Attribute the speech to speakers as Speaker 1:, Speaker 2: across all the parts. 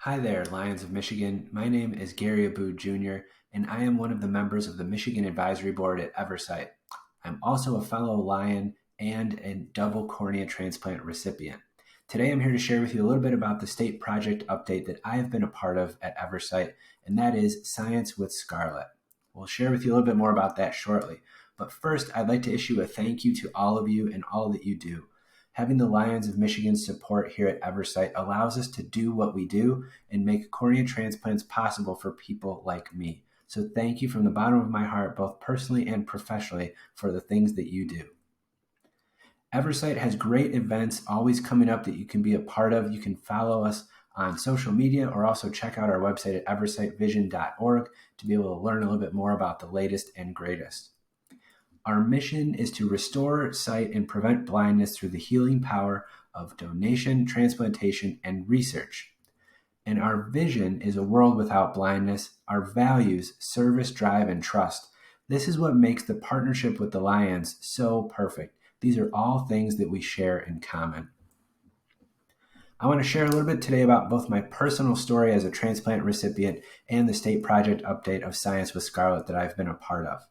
Speaker 1: Hi there, Lions of Michigan. My name is Gary Abboud Jr., and I am one of the members of the Michigan Advisory Board at Eversight. I'm also a fellow Lion and a double cornea transplant recipient. Today, I'm here to share with you a little bit about the state project update that I have been a part of at Eversight, and that is Science with Scarlet. We'll share with you a little bit more about that shortly. But first, I'd like to issue a thank you to all of you and all that you do. Having the Lions of Michigan's support here at Eversight allows us to do what we do and make cornea transplants possible for people like me. So thank you from the bottom of my heart, both personally and professionally, for the things that you do. Eversight has great events always coming up that you can be a part of. You can follow us on social media or also check out our website at eversightvision.org to be able to learn a little bit more about the latest and greatest. Our mission is to restore sight and prevent blindness through the healing power of donation, transplantation, and research. And our vision is a world without blindness. Our values, service, drive, and trust. This is what makes the partnership with the Lions so perfect. These are all things that we share in common. I want to share a little bit today about both my personal story as a transplant recipient and the state project update of Science with Scarlet that I've been a part of.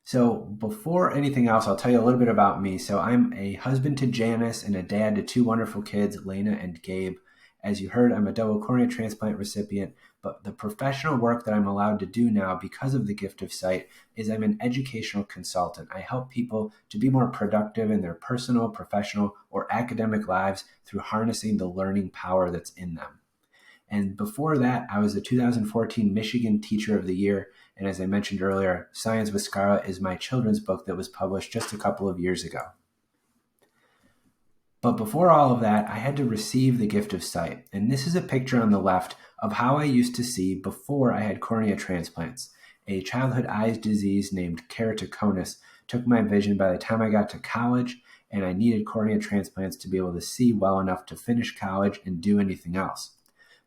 Speaker 1: So before anything else, I'll tell you a little bit about me. So I'm a husband to Janice and a dad to two wonderful kids, Lena and Gabe. As you heard, I'm a double cornea transplant recipient, but the professional work that I'm allowed to do now because of the gift of sight is I'm an educational consultant. I help people to be more productive in their personal, professional, or academic lives through harnessing the learning power that's in them. And before that, I was the 2014 Michigan Teacher of the Year. And as I mentioned earlier, Science with Scarlet is my children's book that was published just a couple of years ago. But before all of that, I had to receive the gift of sight. And this is a picture on the left of how I used to see before I had cornea transplants. A childhood eye disease named keratoconus took my vision by the time I got to college, and I needed cornea transplants to be able to see well enough to finish college and do anything else.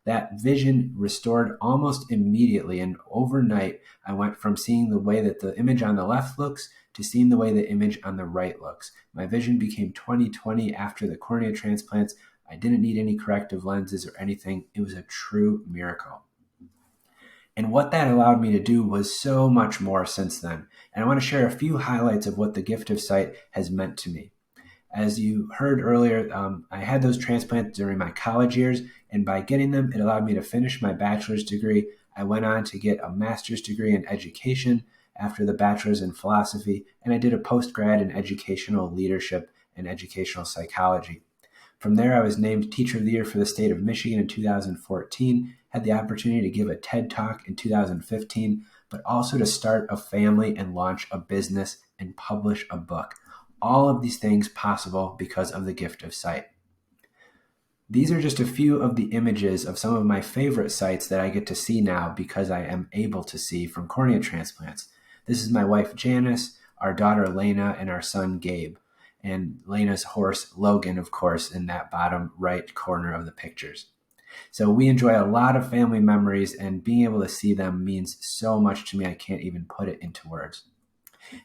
Speaker 1: That vision restored almost immediately, and overnight I went from seeing the way that the image on the left looks to seeing the way the image on the right looks. My vision became 20/20 after the cornea transplants. I didn't need any corrective lenses or anything. It was a true miracle. And what that allowed me to do was so much more since then. And I want to share a few highlights of what the gift of sight has meant to me. As you heard earlier, I had those transplants during my college years, and by getting them, it allowed me to finish my bachelor's degree. I went on to get a master's degree in education after the bachelor's in philosophy, and I did a postgrad in educational leadership and educational psychology. From there, I was named Teacher of the Year for the state of Michigan in 2014, had the opportunity to give a TED Talk in 2015, but also to start a family and launch a business and publish a book. All of these things possible because of the gift of sight. These are just a few of the images of some of my favorite sights that I get to see now because I am able to see from cornea transplants. This is my wife Janice, our daughter Lena, and our son Gabe, and Lena's horse Logan, of course, in that bottom right corner of the pictures. So we enjoy a lot of family memories, and being able to see them means so much to me I can't even put it into words.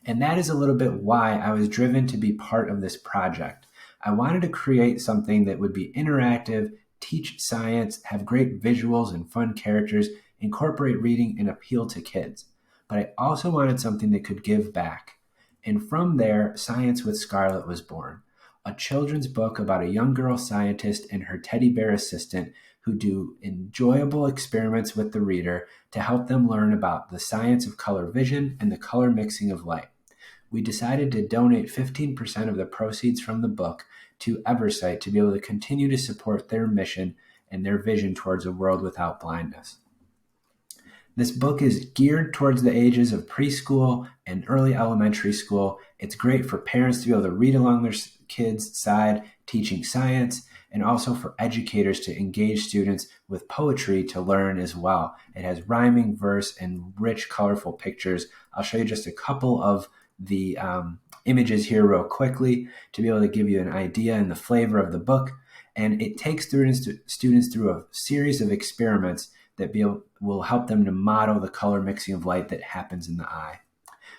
Speaker 1: And that is a little bit why I was driven to be part of this project. I wanted to create something that would be interactive, teach science, have great visuals and fun characters, incorporate reading, and appeal to kids. But I also wanted something that could give back. And from there, Science with Scarlet was born, a children's book about a young girl scientist and her teddy bear assistant who do enjoyable experiments with the reader to help them learn about the science of color vision and the color mixing of light. We decided to donate 15% of the proceeds from the book to Eversight to be able to continue to support their mission and their vision towards a world without blindness. This book is geared towards the ages of preschool and early elementary school. It's great for parents to be able to read along their kids' side, teaching science, and also for educators to engage students with poetry to learn as well. It has rhyming verse and rich, colorful pictures. I'll show you just a couple of the images here real quickly to be able to give you an idea and the flavor of the book. And it takes students through a series of experiments that will help them to model the color mixing of light that happens in the eye.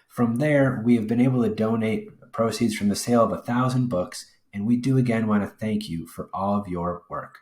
Speaker 1: From there, we have been able to donate proceeds from the sale of 1,000 books, and we do again want to thank you for all of your work.